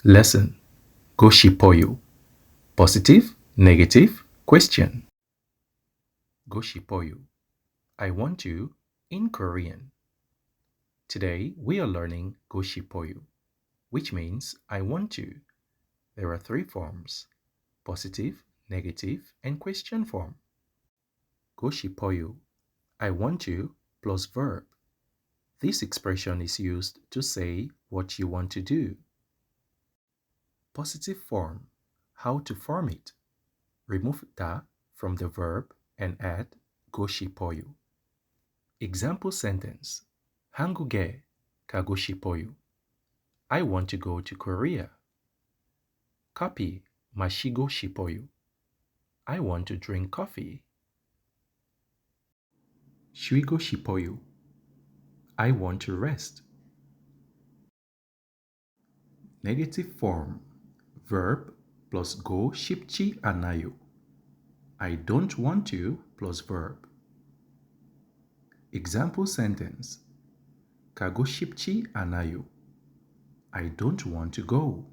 Lesson Goshipoyo. Positive, negative, question. Goshipoyo. I want you in Korean. Today we are learning Goshipoyo, which means I want you. There are three forms: positive, negative, and question form. Goshipoyo. I want you plus verb. This expression is used to say what you want to do. Positive form. How to form it? Remove da from the verb and add goshipoyo. Example sentence. 한국에 가고 싶어요. I want to go to Korea. Copy. 마시고 싶어요. I want to drink coffee. 쉬고 싶어요. I want to rest. Negative form. Verb plus go 싶지 않아요. I don't want to plus verb. Example sentence. 가고 싶지 않아요. I don't want to go.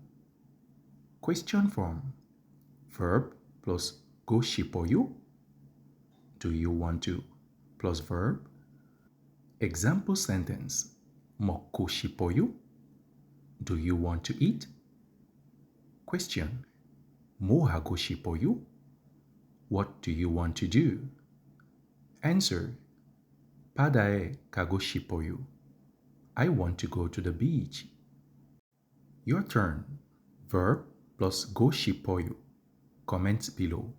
Question form. Verb plus go 싶어요. Do you want to plus verb. Example sentence. 먹고 싶어요. Do you want to eat? Question. 뭐 하고 싶어요? What do you want to do? Answer. 바다에 가고 싶어요. I want to go to the beach. Your turn. Verb plus go 싶어요. Comments below.